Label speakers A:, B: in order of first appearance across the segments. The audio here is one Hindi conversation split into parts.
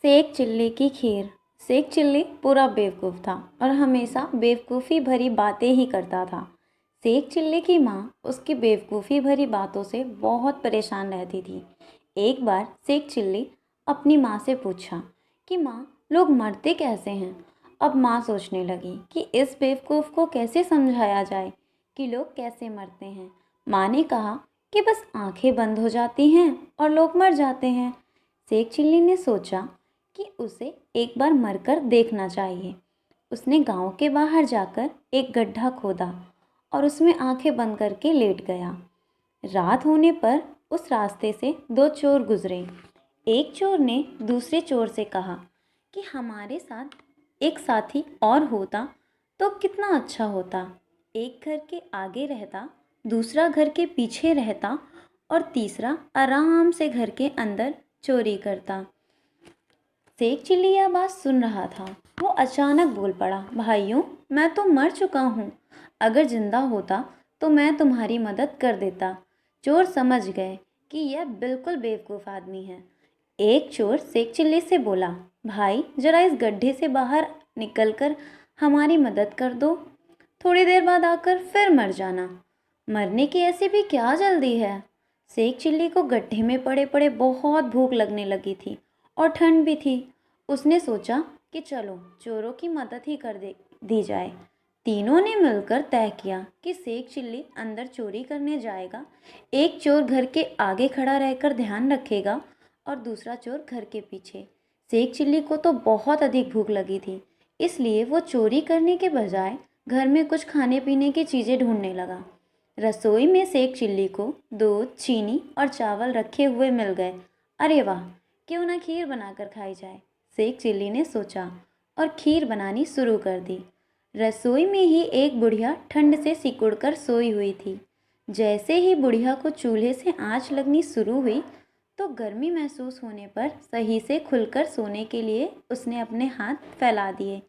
A: सेक चिल्ली की खीर। सेक चिल्ली पूरा बेवकूफ़ था और हमेशा बेवकूफ़ी भरी बातें ही करता था। सेक चिल्ली की माँ उसकी बेवकूफ़ी भरी बातों से बहुत परेशान रहती थी। एक बार सेक चिल्ली अपनी माँ से पूछा कि माँ, लोग मरते कैसे हैं। अब माँ सोचने लगी कि इस बेवकूफ़ को कैसे समझाया जाए कि लोग कैसे मरते हैं। माँ ने कहा कि बस आंखें बंद हो जाती हैं और लोग मर जाते हैं। सेक चिल्ली ने सोचा कि उसे एक बार मरकर देखना चाहिए। उसने गांव के बाहर जाकर एक गड्ढा खोदा और उसमें आंखें बंद करके लेट गया। रात होने पर उस रास्ते से दो चोर गुजरे। एक चोर ने दूसरे चोर से कहा कि हमारे साथ एक साथी और होता तो कितना अच्छा होता। एक घर के आगे रहता, दूसरा घर के पीछे रहता और तीसरा आराम से घर के अंदर चोरी करता। शेख चिल्ली यह बात सुन रहा था। वो अचानक बोल पड़ा, भाइयों, मैं तो मर चुका हूँ। अगर जिंदा होता तो मैं तुम्हारी मदद कर देता। चोर समझ गए कि यह बिल्कुल बेवकूफ़ आदमी है। एक चोर शेख चिल्ली से बोला, भाई जरा इस गड्ढे से बाहर निकलकर हमारी मदद कर दो। थोड़ी देर बाद आकर फिर मर जाना। मरने की ऐसी भी क्या जल्दी है। शेख चिल्ली को गड्ढे में पड़े पड़े बहुत भूख लगने लगी थी और ठंड भी थी। उसने सोचा कि चलो चोरों की मदद ही कर दे दी जाए। तीनों ने मिलकर तय किया कि शेख चिल्ली अंदर चोरी करने जाएगा। एक चोर घर के आगे खड़ा रहकर ध्यान रखेगा और दूसरा चोर घर के पीछे। शेख चिल्ली को तो बहुत अधिक भूख लगी थी, इसलिए वो चोरी करने के बजाय घर में कुछ खाने पीने की चीज़ें ढूंढने लगा। रसोई में शेख चिल्ली को दूध, चीनी और चावल रखे हुए मिल गए। अरे वाह, क्यों ना खीर बनाकर खाई जाए, शेख चिल्ली ने सोचा और खीर बनानी शुरू कर दी। रसोई में ही एक बुढ़िया ठंड से सिकुड़कर सोई हुई थी। जैसे ही बुढ़िया को चूल्हे से आंच लगनी शुरू हुई तो गर्मी महसूस होने पर सही से खुलकर सोने के लिए उसने अपने हाथ फैला दिए।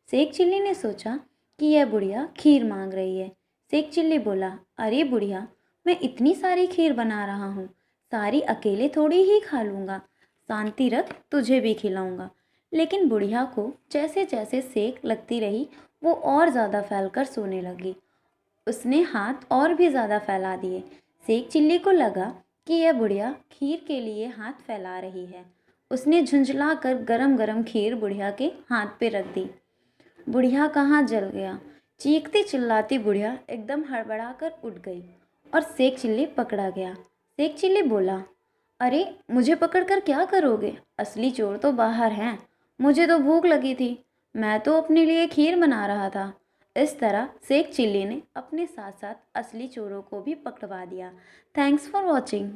A: शेख चिल्ली ने सोचा कि यह बुढ़िया खीर मांग रही है। शेख चिल्ली बोला, अरे बुढ़िया, मैं इतनी सारी खीर बना रहा हूँ, सारी अकेले थोड़ी ही खा लूँगा। शांति रख, तुझे भी खिलाऊंगा। लेकिन बुढ़िया को जैसे जैसे सेक लगती रही वो और ज़्यादा फैलकर सोने लगी। उसने हाथ और भी ज़्यादा फैला दिए। शेख चिल्ली को लगा कि यह बुढ़िया खीर के लिए हाथ फैला रही है। उसने झुंझला कर गरम गरम खीर बुढ़िया के हाथ पे रख दी। बुढ़िया कहाँ जल गया। चीखती चिल्लाती बुढ़िया एकदम हड़बड़ा कर उठ गई और शेख चिल्ली पकड़ा गया। शेख चिल्ली बोला, अरे मुझे पकड़कर क्या करोगे, असली चोर तो बाहर हैं। मुझे तो भूख लगी थी, मैं तो अपने लिए खीर बना रहा था। इस तरह शेख चिल्ली ने अपने साथ साथ असली चोरों को भी पकड़वा दिया। Thanks for watching.